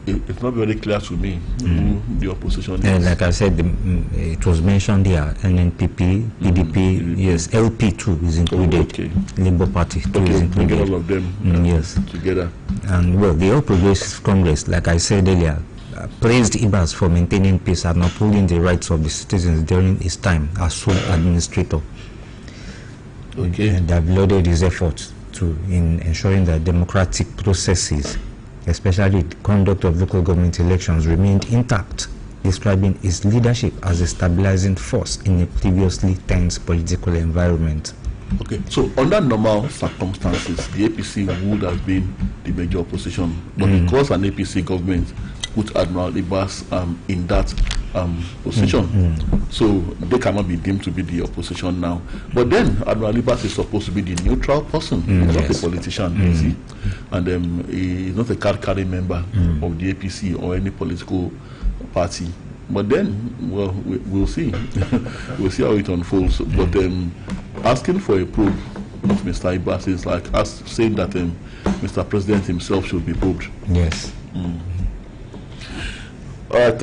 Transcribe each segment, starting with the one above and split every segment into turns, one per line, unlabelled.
it's not very clear to me who the opposition is.
Like I said, it was mentioned here, NNPP, PDP, yes, LP too is included,
okay.
Labour Party too is included.
All of them
yes.
together.
And well, the All Progressive Congress, like I said earlier, praised Ibas for maintaining peace and upholding the rights of the citizens during his time as sole administrator.
Okay.
And they have lauded his efforts in ensuring that democratic processes, especially the conduct of local government elections, remained intact, describing his leadership as a stabilizing force in a previously tense political environment.
Okay, so under normal circumstances, the APC would have been the major opposition, but because an APC government put Admiral Ibas in that position, so they cannot be deemed to be the opposition now. But then Admiral Ibas is supposed to be the neutral person. He's not a politician, you see, and he's not a card-carrying member of the APC or any political party. But then, well, we'll see. We'll see how it unfolds. But asking for a probe of Mr. Ibas is like us saying that Mr. President himself should be probed.
Yes.
All right.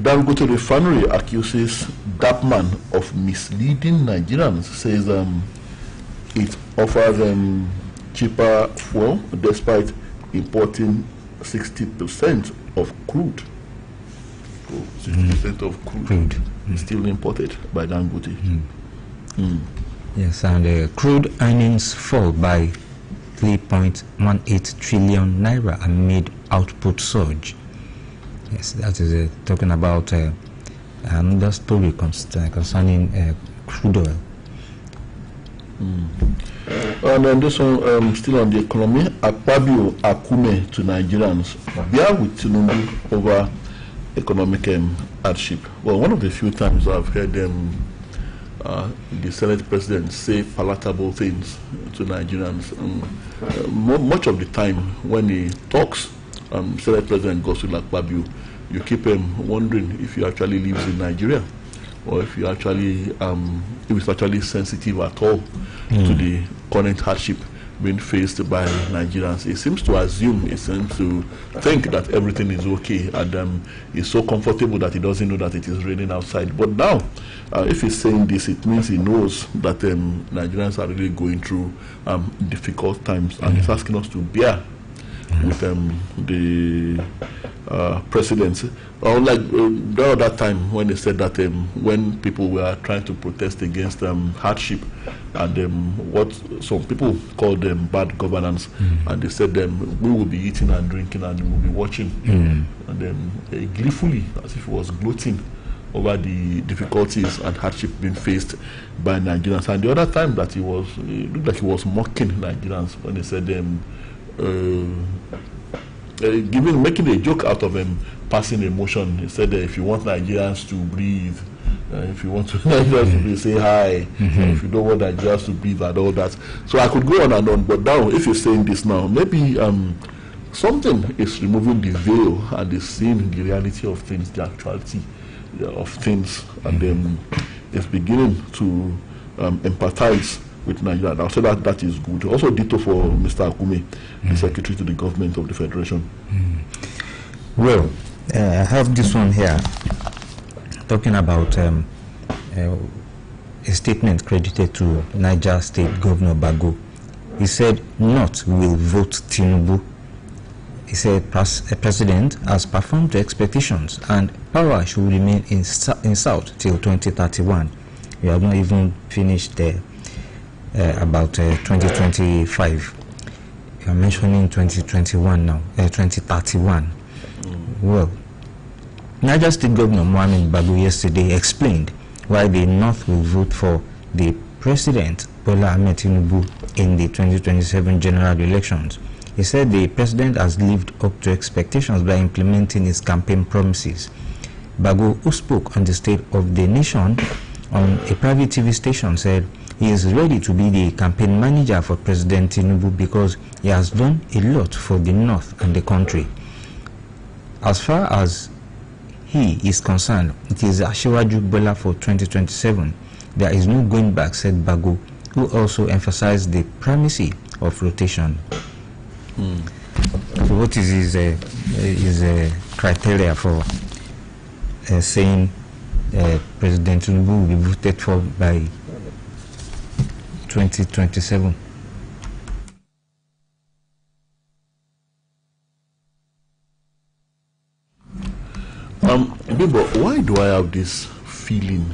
Dangote Refinery accuses Dapman of misleading Nigerians. Says it offers cheaper fuel despite importing 60% of crude. 60% of crude is still imported by Dangote.
Yes, and crude earnings fall by 3.18 trillion naira amid output surge. Yes, that is talking about another story concerning crude oil.
And then this one, still on the economy, Akpabio Akume to Nigerians, bear with Tinubu over economic hardship. Well, one of the few times I've heard the Senate President say palatable things to Nigerians. Much of the time when he talks, Senate President Godswill Akpabio, you keep wondering if he actually lives in Nigeria, or if you actually, if it's actually sensitive at all to the current hardship being faced by Nigerians. He seems to think that everything is okay, and he's so comfortable that he doesn't know that it is raining outside. But now, if he's saying this, it means he knows that Nigerians are really going through difficult times, and he's asking us to bear with the presidency. Unlike the other time when they said that when people were trying to protest against hardship and what some people called bad governance, and they said we will be eating and drinking and we will be watching, and then gleefully, as if he was gloating over the difficulties and hardship being faced by Nigerians. And the other time that it looked like he was mocking Nigerians when he said making a joke out of passing emotion. He said if you want Nigerians to breathe, if you want Nigerians to breathe, say hi. If you don't want Nigerians to breathe and all that. So I could go on and on, but now if you're saying this now, maybe something is removing the veil and is seeing the reality of things, the actuality of things, and then it's beginning to empathize with Nigeria. Now, so that is good. Also, ditto for Mr. Akume, the Secretary to the Government of the Federation.
Well, I have this one here talking about a statement credited to Niger State Governor Bago. He said, "Not will vote Tinubu." He said, "A president has performed to expectations and power should remain in South till 2031. We have not even finished there. About 2025. You are mentioning 2021 now, 2031. Well, Niger State Governor Mohamed Bago yesterday explained why the North will vote for the President Bola Ahmed Tinubu in the 2027 general elections. He said the president has lived up to expectations by implementing his campaign promises. Bago, who spoke on the State of the Nation on a private TV station, said he is ready to be the campaign manager for President Tinubu because he has done a lot for the North and the country. As far as he is concerned, it is Asiwaju Bola for 2027. There is no going back, said Bago, who also emphasized the primacy of rotation. So what is his criteria for saying President Tinubu will be voted for by 2027?
Bimbo, why do I have this feeling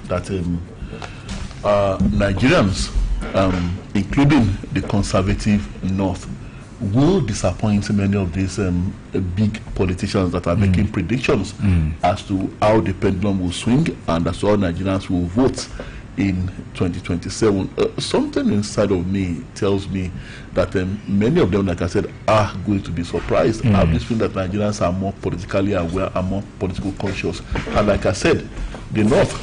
that Nigerians, including the conservative North, will disappoint many of these big politicians that are making predictions as to how the pendulum will swing and as to how Nigerians will vote in 2027? Something inside of me tells me that many of them, like I said, are going to be surprised. I have this feeling that Nigerians are more politically aware, are more political conscious, and like I said, the North,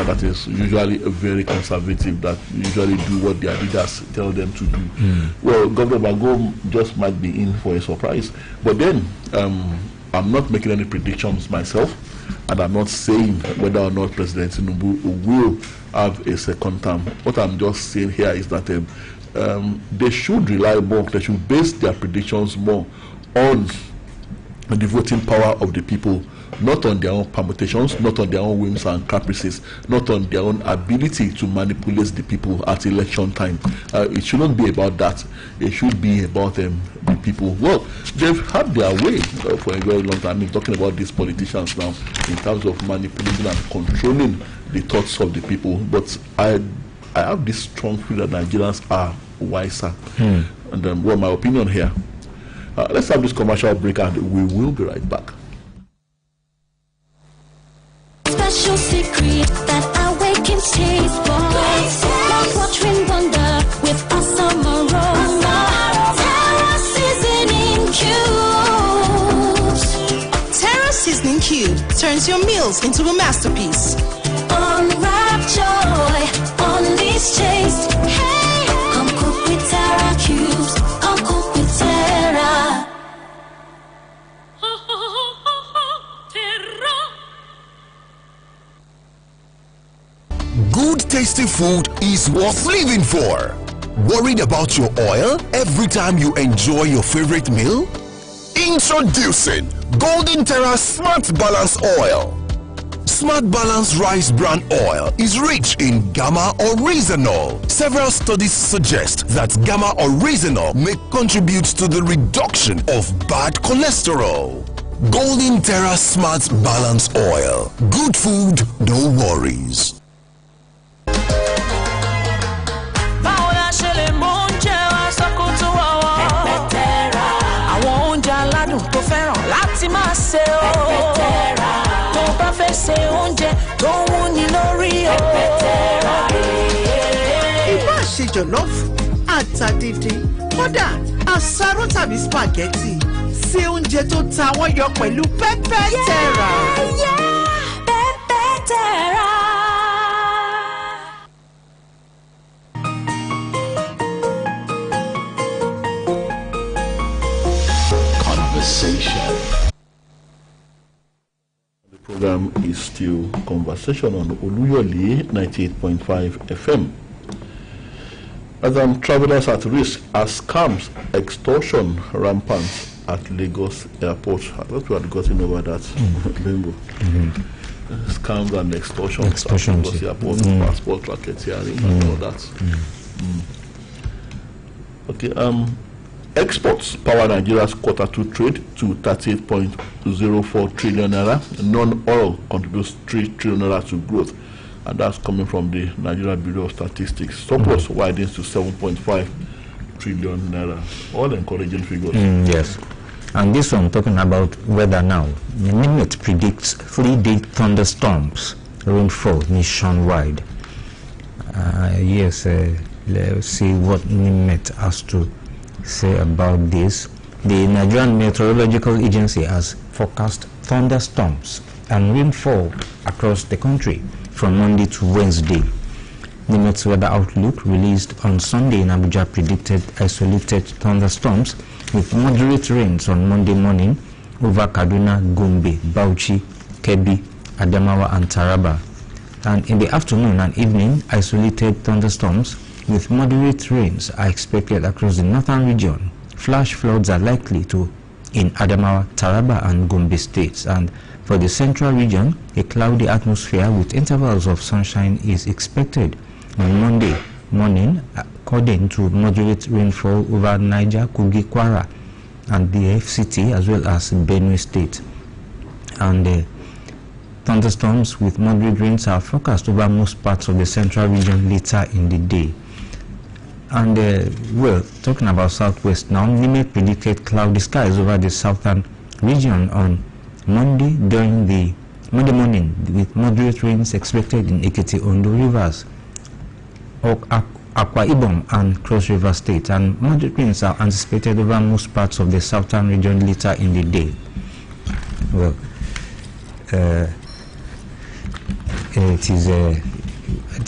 that is usually very conservative, that usually do what their leaders tell them to do. Well, Governor Bago just might be in for a surprise. But then, I'm not making any predictions myself, and I'm not saying whether or not President Tinubu will have a second term. What I'm just saying here is that they should rely more, they should base their predictions more on the voting power of the people, not on their own permutations, not on their own whims and caprices, not on their own ability to manipulate the people at election time. It shouldn't be about that. It should be about the people. Well, they've had their way for a very long time. I'm talking about these politicians now in terms of manipulating and controlling the thoughts of the people. But I have this strong feeling that Nigerians are wiser. And well, my opinion here. Let's have this commercial break and we will be right back.
Special secret that awakens taste buds. Mouth watering wonder with awesome aroma. Terra seasoning cubes.
Terra seasoning cube turns your meals into a masterpiece.
Unwrap joy, unleash taste. Hey, come cook with Terra cubes. Come cook with Terra.
Good tasty food is worth living for. Worried about your oil every time you enjoy your favorite meal? Introducing Golden Terra Smart Balance Oil. Smart Balance Rice Bran Oil is rich in gamma oryzanol. Several studies suggest that gamma oryzanol may contribute to the reduction of bad cholesterol. Golden Terra Smart Balance Oil. Good food, no worries.
láti máa ṣe o tó bá fẹ́ ṣe oúnjẹ tó wú ní lórí o.
Ìbá ṣe jọ̀lọ́fù, ata dídín, kódà àsáró tàbí spaghetti, ṣe oúnjẹ tó ta wọ́n yọ pẹ̀lú pepper terra.
Pepper Terra.
The program is still Conversation on Oluyole 98.5 FM. As travelers at risk, as scams, extortion rampant at Lagos Airport. I thought we had gotten over that. Scams and extortions at Lagos Airport, passport racketeering and all that. Okay. Exports power Nigeria's Q2 trade to 38.04 trillion naira. Non-oil contributes 3 trillion naira to growth, and that's coming from the Nigeria Bureau of Statistics. Surplus widens to 7.5 trillion naira. All encouraging figures.
Yes. And this one talking about weather now. The NIMET predicts 3-day thunderstorms, rainfall nationwide. Let's see what NIMET has to say about this. The Nigerian Meteorological Agency has forecast thunderstorms and rainfall across the country from Monday to Wednesday. The NIMET's weather outlook released on Sunday in Abuja predicted isolated thunderstorms with moderate rains on Monday morning over Kaduna, Gombe, Bauchi, Kebbi, Adamawa and Taraba. And in the afternoon and evening, isolated thunderstorms with moderate rains are expected across the northern region. Flash floods are likely to in Adamawa, Taraba and Gombe states. And for the central region, a cloudy atmosphere with intervals of sunshine is expected on Monday morning, according to moderate rainfall over Niger, Kogi, Kwara and the FCT as well as Benue State. And thunderstorms with moderate rains are forecast over most parts of the central region later in the day. And well, talking about southwest now, NIMET predicted cloudy skies over the southern region on Monday during the Monday morning, with moderate rains expected in Ekiti, Ondo rivers, Akwa Ibom and Cross River State, and moderate rains are anticipated over most parts of the southern region later in the day. Well, it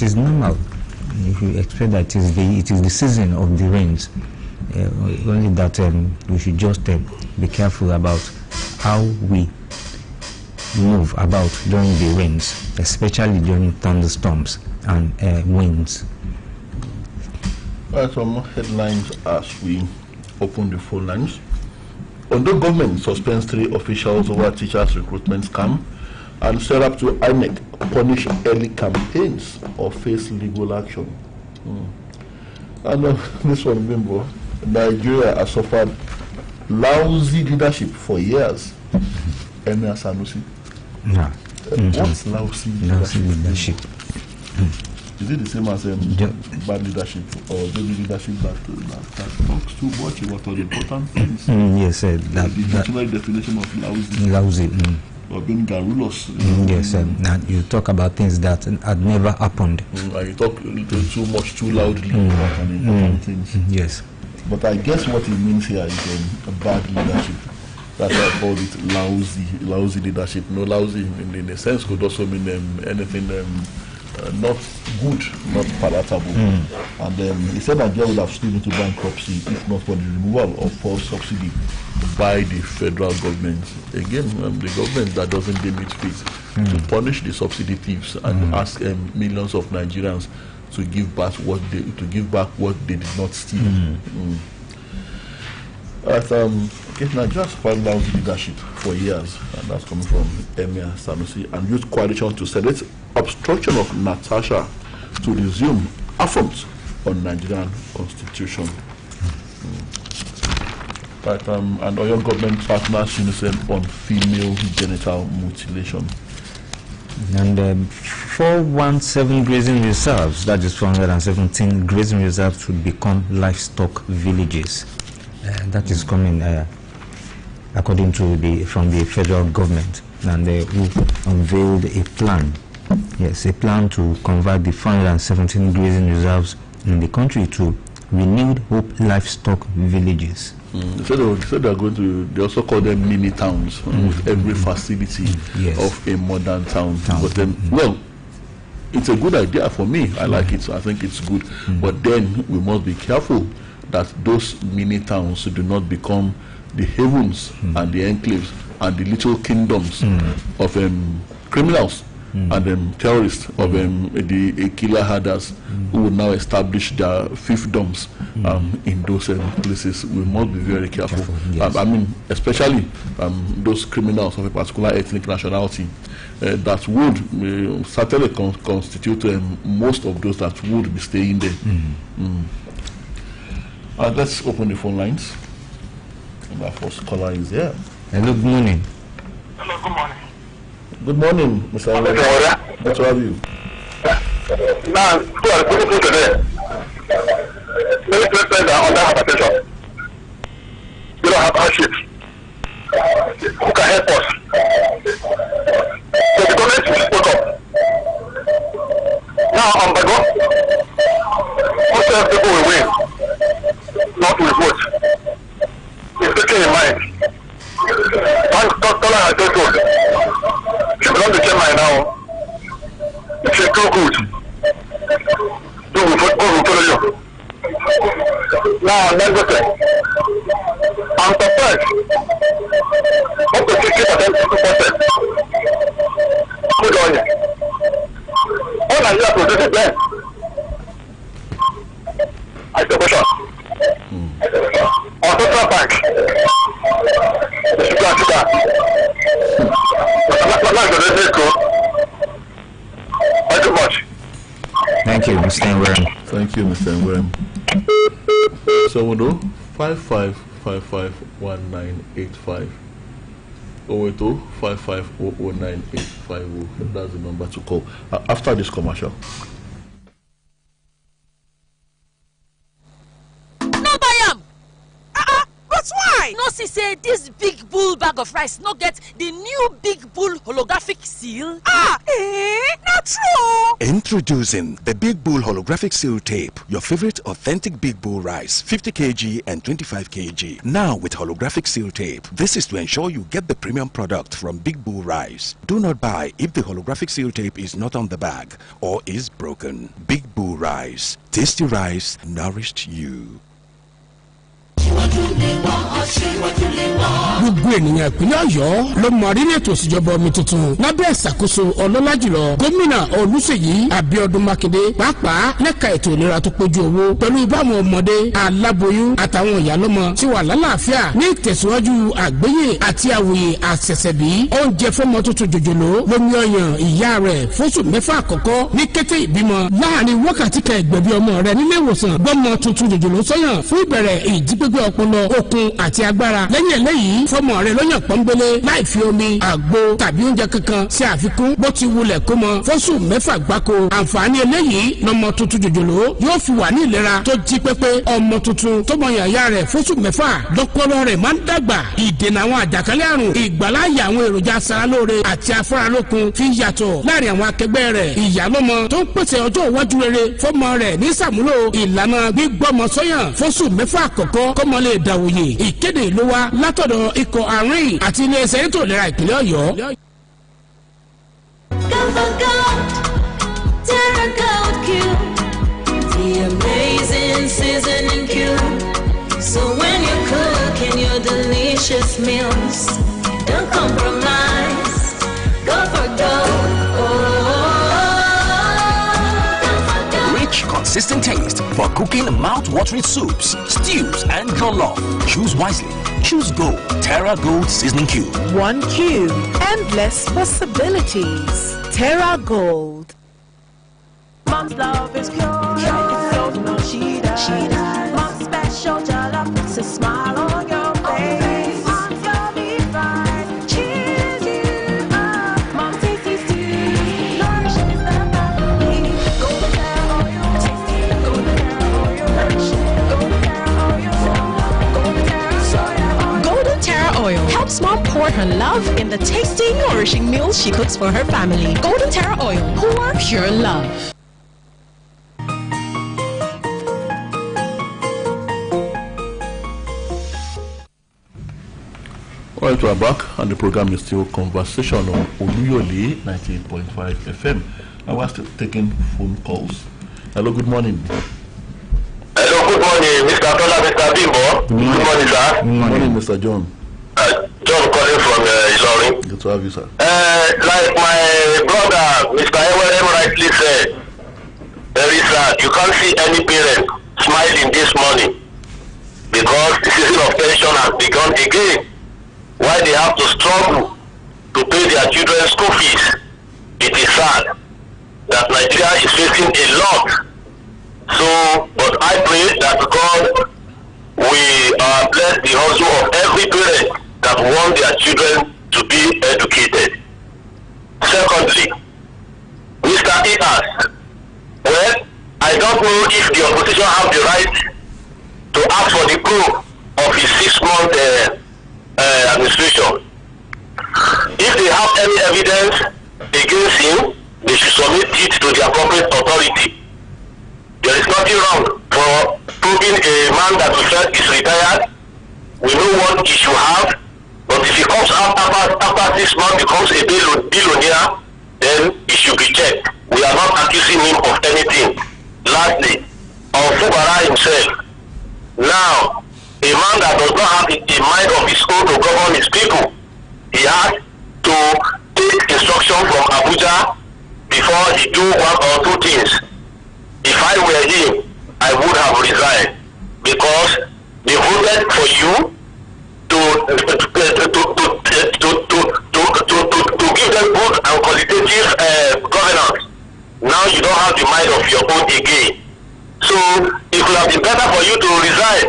is normal. If you expect that it is the season of the rains, only that we should just be careful about how we move about during the rains, especially during thunderstorms and winds.
Some headlines as we open the phone lines. Ondo government suspends 3 officials over teachers' recruitment scam and set up to INEC punish early campaigns or face legal action. And this one, remember, Nigeria has suffered lousy leadership for years. Emir Sanusi.
Yeah.
What's lousy leadership? Is it the same as bad leadership, or maybe leadership that talks too much about all the important things?
Yes,
the dictionary definition of lousy.
Lousy.
Or being garrulous.
Yes, and you talk about things that had never happened.
And you talk too much, too loudly about important things.
Yes.
But I guess what it means here is a bad leadership. That's why I called it lousy leadership. No, lousy in a sense could also mean anything not good, not palatable. And he said Nigeria would have slid into bankruptcy if not for the removal of fuel subsidy by the federal government. Again, the government that doesn't deem it fit to punish the subsidy thieves and ask millions of Nigerians to give back what they did not steal. Nigeria's quite lousy leadership for years, and that's coming from Emir Sanusi. And Youth Coalition to Senate obstruction of Natasha to resume affront on Nigerian constitution. And Oyo government partners unison on female genital mutilation.
And 417 grazing reserves, that is 417 grazing reserves, would become livestock villages. That is coming according to from the federal government, and they unveiled a plan. Yes, a plan to convert the 417 grazing reserves in the country to renewed hope livestock villages.
So they are going to. They also call them mini towns with every facility of a modern town. But well, it's a good idea for me. I like it. So I think it's good. But then we must be careful that those mini towns do not become the havens and the enclaves and the little kingdoms of criminals and terrorists, of the killer herders who will now establish their fiefdoms in those places. We must be very careful. Yes. I mean, especially those criminals of a particular ethnic nationality that would certainly constitute most of those that would be staying there. Let's open the phone lines. And our first caller is here.
Hello, good morning.
Hello, good morning.
Good morning, Mr. Awole. Good to have you.
Now, who are people today? Many places are under habitation. We don't have hardship. Who can help us? So the government should spoke up. Now, on Bago, most of people will win, not will vote. It's taken in mind. One dollar I told you, she belongs to Chennai now. She's too good. So we follow you. Now, let's go there. I'm surprised. Up to 60%, 2%. Good on you. All Nigeria produces blend. I say question. On Central Bank, listening to. Thank you much.
Thank you, Mr. Nweren.
Thank you, Mr. Nweren. 70-5555-1985. 080-5500-9850. That's the number to call after this commercial.
No buy am. But why? No see say this big bull bag of rice no get the new big bull holographic seal. Not true.
Introducing the Big Bull Holographic Seal Tape, your favorite authentic Big Bull rice, 50 kg and 25 kg. Now with holographic seal tape. This is to ensure you get the premium product from Big Bull rice. Do not buy if the holographic seal tape is not on the bag or is broken. Big Bull rice. Tasty rice nourished you.
Gbogbo ènìyàn ìpínlẹ̀ Ọ̀yọ́ ló mọ rírì ètò ìṣèjọba omi tuntun lábẹ́ ìṣàkóso ọlọ́lá jùlọ gómìnà Olúṣèyí Abíọ́dún Mákindé pàápàá lẹ́ka ètò ìlera tó pójú owó pẹ̀lú ìbámu ọmọdé aláboyún àtàwọn ìyálọ́mọ tí wà lálàáfíà ní ìtẹ̀síwájú àgbéyé àti àwòye àṣẹ̀ṣẹ̀bí oúnjẹ fọ́mọ tuntun jòjòló lómi ọyàn ìyá rẹ̀ fóṣù mẹ́fà àkọ́kọ́ ní kété ìbímọ láàrin wákàtí kan ìgbẹ̀bí ọmọ rẹ̀ nílé ìwòsàn gbọ́mọ tuntun jòjòló sọ́yàn fún ìbẹ̀rẹ̀ ìjípépé ọpọlọ okun àti agbára lẹ́yìn eléyìí fọmọ rẹ̀ lọ́yàn pọ́nbélé láì fi omi àgbo tàbí oúnjẹ kankan sí àfikún bó ti wulẹ̀ kó mọ fóṣù mẹ́fà gbáko àǹfààní eléyìí lọ́mọ tuntun jòjòló yóò fi wà ní ìlera tó jí pépé ọmọ tuntun tó mọ yàyà rẹ̀ fóṣù mẹ́fà lọ́pọlọ rẹ̀ máa ń dàgbà ìdènà àwọn àjàkálẹ̀ àrùn ìgbàláyè àwọn èròjà aṣaralóore àti afáralókun fi yàtọ̀ láàrin àwọn akẹgbẹ́ rẹ̀ ìyálọ́mọ tó ń pèsè ọjọ́ iwájú rere fọmọ rẹ̀ ní sàmúlò ìlànà gbígbọ́mọ sọ́yàn fóṣù mẹ́fà àkọ́kọ́ kọ́mọ lè dàwòye ìkéde ló wá látọ̀dọ̀ ikọ̀ àárín àti iléeṣẹ́ ètò ìlera ìpínlẹ̀ Ọ̀yọ́.
The amazing seasoning cube. So when you're cooking your delicious meals, don't compromise. Go for
Rich, consistent taste for cooking mouth-watering soups, stews, and jollof. Choose wisely. Choose Gold, Terra Gold Seasoning Cube.
One cube, endless possibilities. Terra Gold.
Mom's love is pure. It's so no she does. Mom's special jollof puts a smile on your face. Mom's yummy fries cheers you up. Mom's tasty stew nourishes the family. Golden Terra oil, tasty. Golden Terra oil, nourishing. Golden Terra oil, Golden Terra soya oil.
Golden Terra oil helps mom pour her love in the tasty, nourishing meals she cooks for her family. Golden Terra oil, pour pure love.
All right, we're back, and the program is still Conversation on Oluyole 98.5 FM. And we're still taking phone calls. Hello, good morning.
Hello, good morning, Mr. Tola, Mr. Bimbo. Good morning, sir.
Good morning, Mr. John.
John calling from Ilorin.
Good to have you, sir.
Like my brother, Mr. Ewerem rightly said, very sad. You can't see any parent smiling this morning because the season of tension has begun again. Why they have to struggle to pay their children's school fees. It is sad that Nigeria is facing a lot. So, but I pray that God will bless the hustle of every parent that want their children to be educated. Secondly, Mr. E asked, well, I don't know if the opposition have the right to ask for the proof of his 6-month administration. If they have any evidence against him, they should submit it to the appropriate authority. There is nothing wrong for proving a man that we felt is retired. We know what he should have, but if he comes out after 6 months becomes a billionaire, then he should be checked. We are not accusing him of anything. Lastly, on Fubara himself. Now, a man that does not have a mind of his own to govern his people, he has to take instruction from Abuja before he do one or two things. If I were him, I would have resigned because they voted for you to give them good and mind of your own again. So it would have been better for you to resign.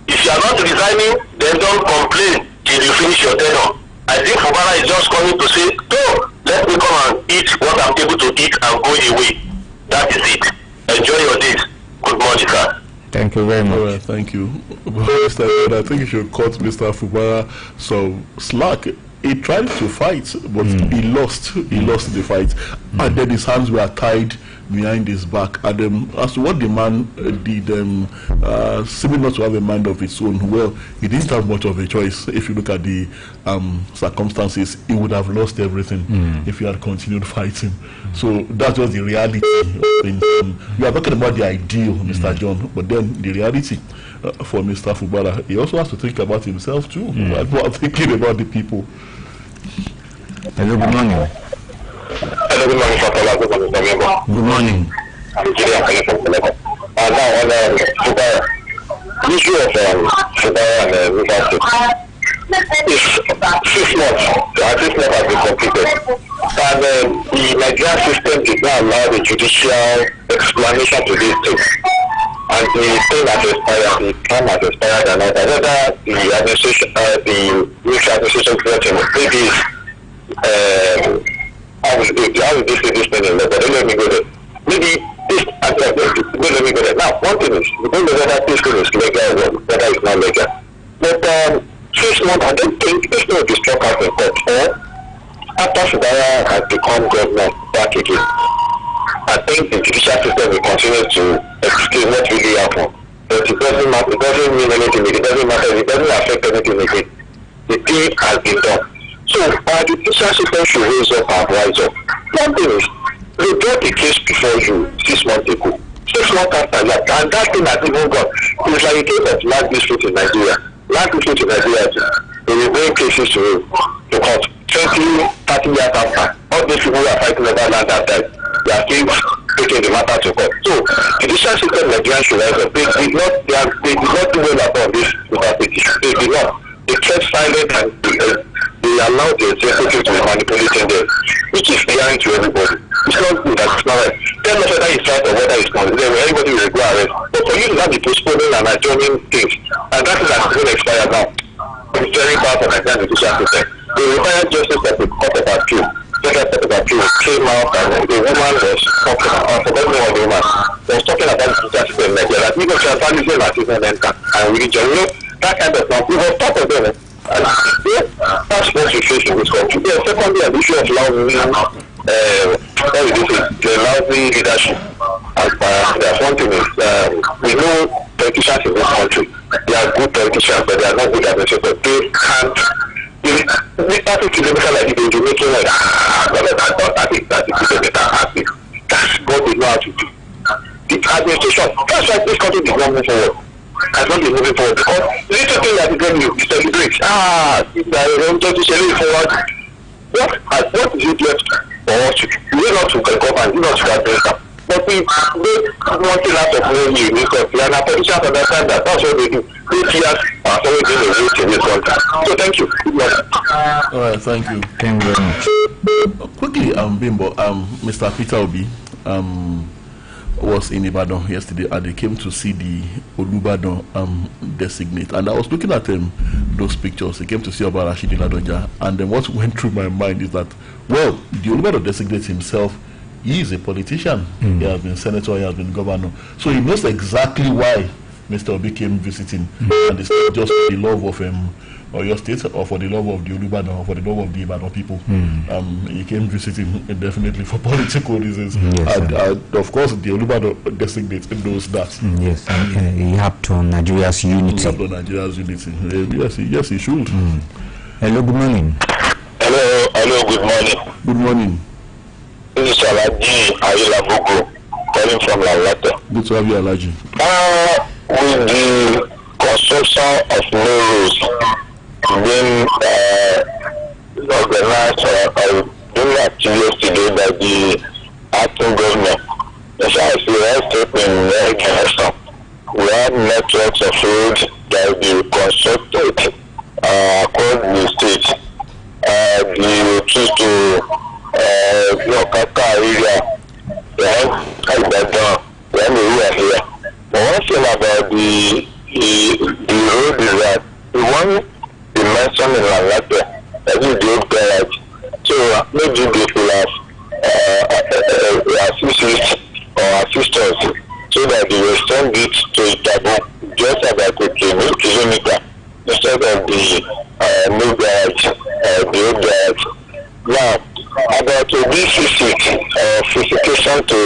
If you are not resigning, then don't complain till you finish your tenure. I think Fubara is just coming to say, no, let me come and eat what I'm able to eat and go away. That is it. Enjoy your days. Good morning, sir.
Thank you very much.
All right, thank you. Mr. I think you should cut Mr. Fubara some slack. He tried to fight, but he lost. He lost the fight. And then his hands were tied behind his back. And as to what the man did, seeming not to have a mind of his own, well, he didn't have much of a choice. If you look at the circumstances, he would have lost everything if he had continued fighting. So that was the reality. You are talking about the ideal, Mr. John, but then the reality for Mr. Fubara, he also has to think about himself too, while thinking about the people.
Hello, good morning.
Hello, good morning, Fatala. Good morning, Mr.
Good morning.
I'm Julian Kalefon. Now, on Fubara, the issue of Fubara and River is 6 months. The 6 months has been completed. And the Nigerian system did not allow the judicial explanation to this thing. And the thing has expired, the term has expired, and whether the administration, the military administration maybe how will they say this thing in law, but don't let me go there. Maybe this aspect, don't let me go there. Now, one thing is, we don't know whether this thing is legal or whether it's not legal. But 6 months, I don't think this thing will be struck out in court. Or after Fubara has become governor back again, I think the judicial system will continue to explain what really happened. But it doesn't matter, it doesn't mean anything, it doesn't matter, it doesn't affect anything again. The deed has been done. So the judicial system should raise up and rise up. One thing is, they brought the case before you 6 months ago. 6 months after that, and that thing has even gone. It's like a case of land dispute in Nigeria. Land dispute in Nigeria, they will bring cases to court 20, 30 years after. All these people who are fighting over land that time, they are still taking the matter to court. So the judicial system in Nigeria should rise up. They did not do well at all this petition. They did not. They kept silent and they allowed the executive to be manipulating them, which is behind to everybody. It's not good, that's not right. Tell us whether it's right or whether it's not. Then everybody will go arrest. But for you to have the postponing and adjourning things, and that is going to expire now. It's very bad for Nigerian judicial system. The retired justice of the Court of Appeal, came out and the woman was talking about, forgetting what the woman was talking about the judicial system in Nigeria. That even transparency and assistance and religion, you know, that kind of stuff. We were top of them. And that's what we face in this country. Yeah, secondly, the issue of lousy, lousy leadership. There's one thing is, we know politicians in this country, they are good politicians, but they are not good administrators. They can't. This party kilometer like they do making like that's what they know how to do. The administration, that's why this country did not move forward. Has not been moving forward because little thing that is going to celebrate. They're going to celebrate forward. What is it left for us to do? We are not to govern, we are not to administer. But we make one thing out of money because we are politicians understand that that's what they do. They see us as always doing the route in this country. So thank you.
All right, thank you.
Thank you very much.
Quickly, Bimbo, Mr. Peter Obi was in Ibadan yesterday, and they came to see the Olubadan designate. And I was looking at those pictures. They came to see about Rashidi Ladoja, and then what went through my mind is that, well, the Olubadan designate himself, he is a politician. He has been senator, he has been governor, so he knows exactly why Mr. Obi came visiting, and it's not just for the love of or your state, or for the love of the Olubadan, or for the love of the Ibadan people. He came visiting definitely for political reasons. Yes, and of course, the Olubadan designate knows that.
Yes, he helped on Nigeria's unity.
He helped on Nigeria's unity. Yes, he should.
Hello, good morning.
Hello, good morning.
Good morning.
This is Alaji Ayilabogo, calling from Lalata.
Good to have you, Alaji.
With the construction of new roads being organized during yesterday by the acting governor, as I see a statement very careful. We have networks of roads that will be constructed across the state. The choose to Kaka area, Malate, that is the old garage. So maybe they could have assist us so that they will send it to Itabo just about a kilometer instead of the new garage, the old garage. Now, about the visitation to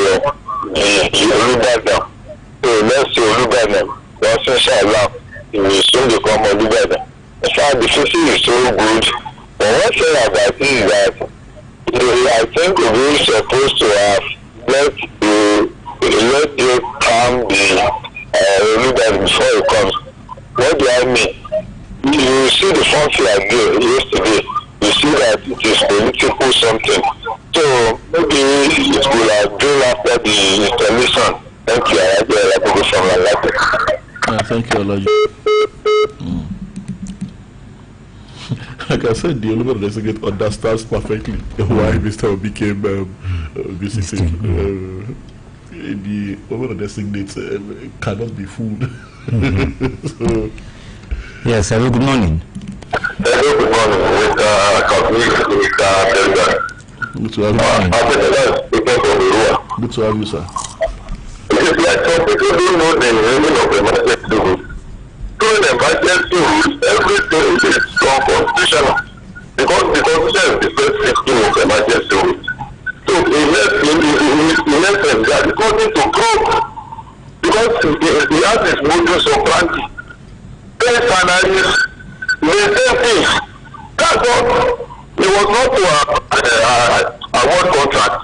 the Olubadan. So let's say Olubadan, once inshallah, it will soon become Olubadan. In fact, the visit is so good. But one thing about it is that I think we're supposed to have let you calm the Olubadan before it comes. What do I mean? You see the function I gave yesterday. You see that it is political something. So maybe it will have been after the installation. Thank you.
Thank you, Elijah. Like I said, the Oluyole designate understands perfectly why Mr. Obi came visiting. The Oluyole designate cannot be fooled. So,
yes, hello, good morning.
Hello, good morning.
Good to have you. Good to have you, sir.
It is like some people don't know the meaning of emergency rules. So in emergency rules, everything is unconstitutional because the constitution is the first system of emergency rules. So in essence, there is nothing to prove because the act is modus operandi. Case analysis, the same thing. That's what it was not to award contract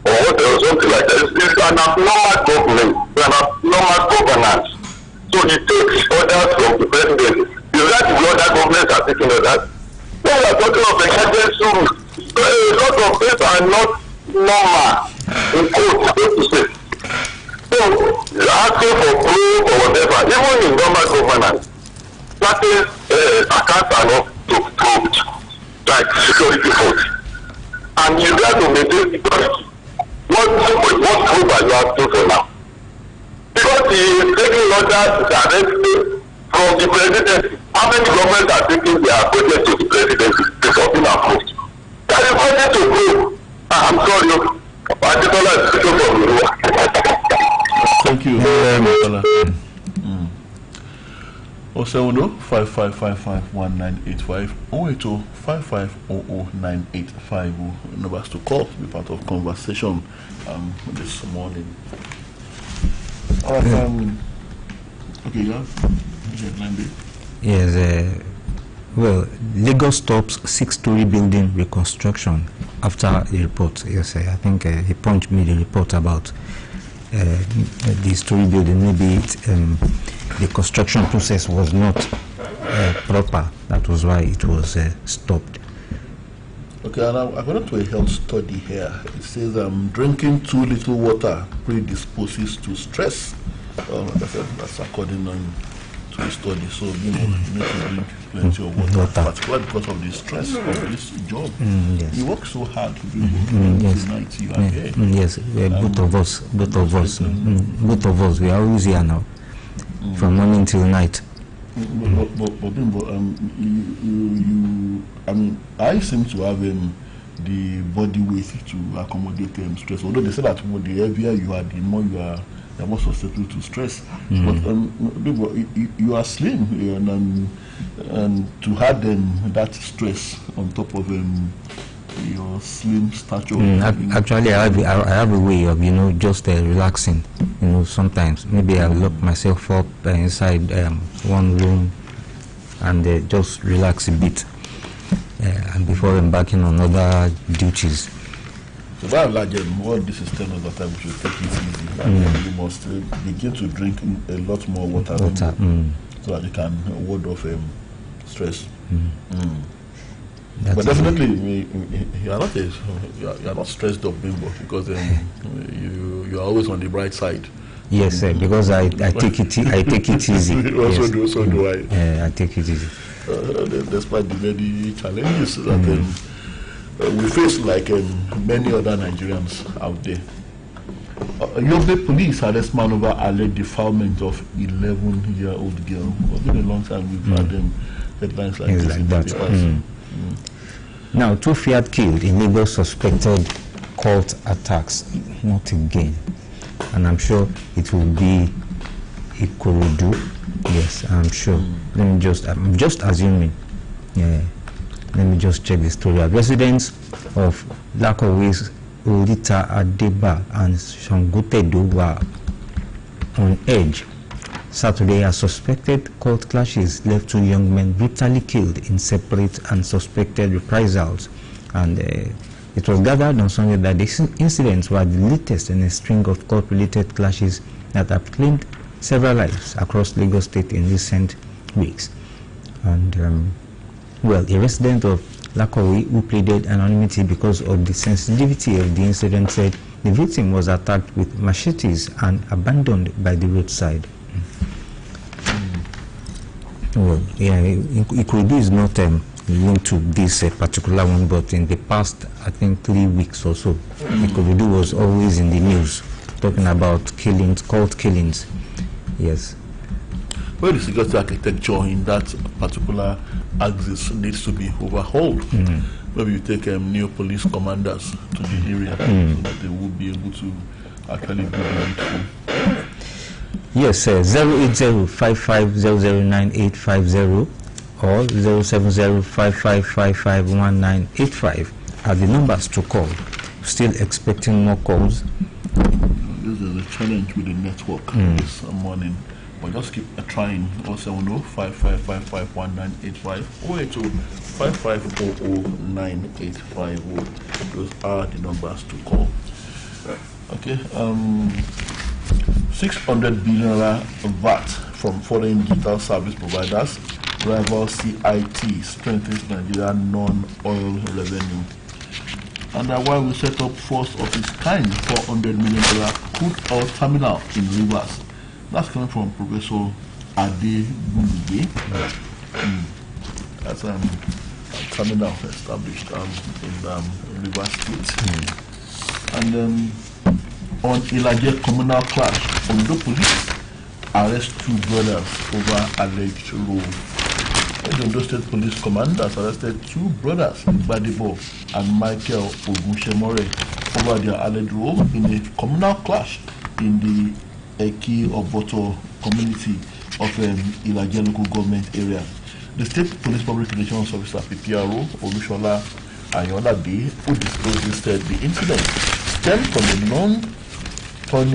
or something like that. It's an abnormal government, it's an abnormal governance. So it takes orders from the president. Is that the other governments are taking orders? No, we are talking of emergency rules. So a lot of things are not normal in code, so to say. So asking for proof or whatever, even in normal governance, certain accounts are not proved, like security votes. And you got to maintain security. What proof are you asking for now? Because he is taking orders directly from the presidency. How many governments are taking their project to the presidency before being approved? That is nothing to prove. I'm sorry, Aditola is speaking from Urua.
Thank you, Aditola. 070-5555-1985, 080-5500-985 numbers to call to be part of conversation this morning. All right, okay, yeah.
Yes, well, Lagos stops 6-story building reconstruction after a report. Yes, I think he Punch made a report about the story building. Maybe the construction process was not proper. That was why it was stopped.
Okay, and according to a health study here, it says drinking too little water predisposes to stress. That's according to a study. So you need to drink plenty of water, particularly because of the stress of this job.
Yes.
You work so hard to do
yes.
night. You are here.
Yes, both of us. We are always here now, from morning till night. I seem to have the body weight to accommodate stress. Although they say that the heavier you are, the more you are more susceptible to stress. But you are slim, and to have that stress on top of your slim stature. Actually, I have a way of just relaxing. Sometimes maybe I lock myself up inside one room and just relax a bit, and before embarking on other duties.
So by and large, what this is telling us that we should take it easy. You must begin to drink a lot more water. So that you can ward off stress. But definitely, you are not stressed up, Bimbo, because you are always on the bright side.
Yes, because I take it easy.
So do I.
I take it easy.
Despite the many challenges that we face, like many other Nigerians out there. Yobe police arrest man over alleged defilement of 11-year-old girl. It's been a long time we've had headlines like
Things
this
like
in
that.
the papers.
Now, 2 Fiat killed in Lagos suspected cult attacks. Not again. And I'm sure it will be Ikorodu. Yes, I'm sure. I'm just assuming. Yeah. Let me just check the story. Residents of Lakowe's Olita Adeba and Shangotedo were on edge Saturday as suspected cult clashes left 2 young men brutally killed in separate and suspected reprisals. And it was gathered on Sunday that these incidents were the latest in a string of cult-related clashes that have claimed several lives across Lagos State in recent weeks. And well, a resident of Lakowe who pleaded anonymity because of the sensitivity of the incident said the victim was attacked with machetes and abandoned by the roadside. Well, yeah, Ikorodu is not linked to this particular one, but in the past, I think 3 weeks or so, Ikorodu was always in the news talking about killings, cult killings. Yes.
Well, the security architecture in that particular axis needs to be overhauled. Maybe you take new police commanders to the area so that they will be able to actually do the needful.
Yes, 08055009850 or 07055551985 are the numbers to call. Still expecting more calls.
This is a challenge with the network this morning. But just keep trying. 07055551985 or 08055009850. Those are the numbers to call. Okay. 600 billion VAT from foreign digital service providers rival CIT strengthens Nigeria non-oil revenue. And while we set up first of its kind $400 million crude oil terminal in Rivers. That's coming from Professor Ade Buluwe. That's a terminal established in Rivers State. And then on Ilaje communal clash, Ondo police arrest 2 brothers over alleged role. The Ondo State Police Commanders arrested 2 brothers, Badibo and Michael Ogunshemore, over their alleged role in a communal clash in the Eki Oboto community of Ilaje local government area. The State Police Public Relations Officer PPRO, Oluyole Ayolade, who disclosed instead the incident stemmed from a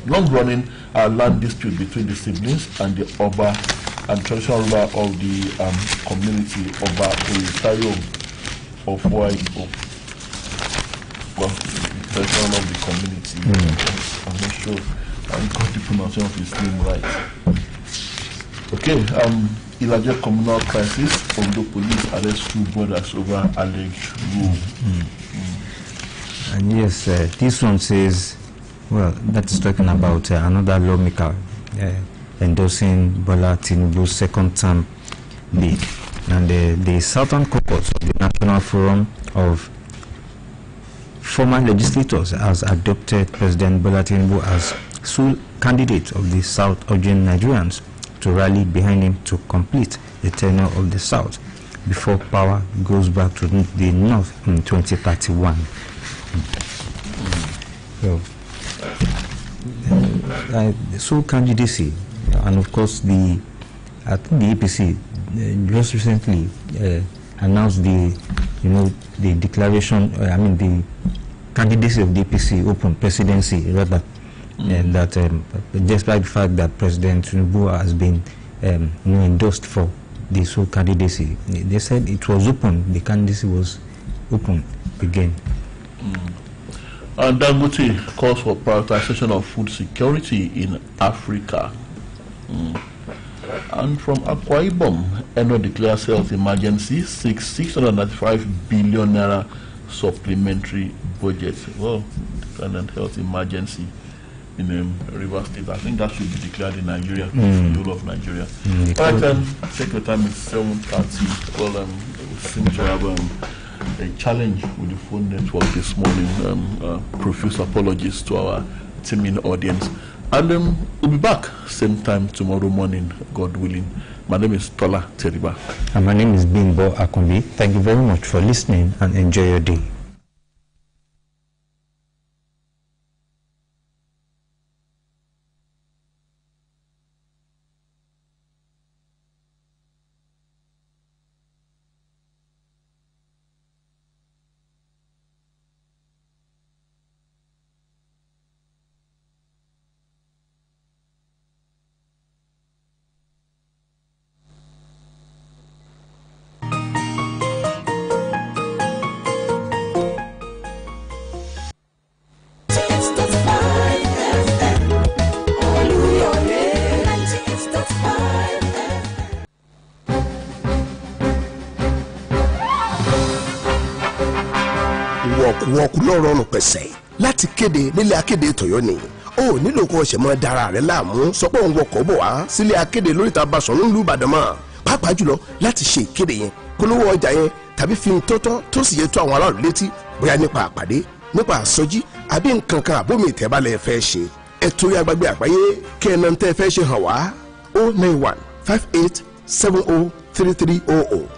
long-running land dispute between the siblings and the Oba and traditional ruler of the community, Oba Oyetayo of Waipo. Well, traditional of the community. I'm not sure I got the pronunciation of his name right. Okay, Ilaje communal crisis, Ondo police arrest 2 brothers over alleged rule.
And yes, this one says, well, that is talking about another lawmaker endorsing Bola Tinubu's second term bid. And the Southern Caucus of the National Forum of Former Legislators has adopted President Bola Tinubu as sole candidate of the South, urging Nigerians to rally behind him to complete the tenure of the South before power goes back to the North in 2031. So, the sole candidacy, and of course I think the APC just recently announced the declaration, the candidacy of the APC open presidency rather. And that despite the fact that President Tinubu has been endorsed for the sole candidacy, they said it was open, the candidacy was open again.
And Dangote calls for prioritization of food security in Africa. And from Akwa Ibom, ENO declares health emergency, 695 billion naira supplementary budget. Well, declared health emergency in Rivers State. I think that should be declared in Nigeria, the whole of Nigeria. All right, take your time, it's 7:30. Well, we seem to have a challenge with the phone network this morning. Profuse apologies to our teeming audience. And we'll be back same time tomorrow morning, God willing. My name is Tola Teriba.
And my name is Bimbo Akombi. Thank you very much for listening and enjoy your day.
wọ́ọ̀kù lọ́rọ̀ ọ̀rùn pẹ̀sẹ̀ láti kéde nílé akéde tọ̀yọ́ ni ó nílò kó ṣe mọ́ dára rẹ̀ láàmú sọ pé òun wọkọ̀ bọ̀ wá sílé akéde lóríta Basọ̀rún ìlú Ìbàdàn mọ́ pàápàá jùlọ láti ṣe ìkéde yẹn polówó ọjà yẹn tàbí fi tótọ́ tó sì yẹ tó àwọn aráàlú létí bóyá nípa àpàdé nípa àsọjí àbí nǹkan kan àbómi ìtẹ́bálẹ̀ fẹ́ ṣe ẹ torí agbègbè àgbáyé kí ẹ náà tẹ́ fẹ́ ṣe hàn wá 091 58 70 3300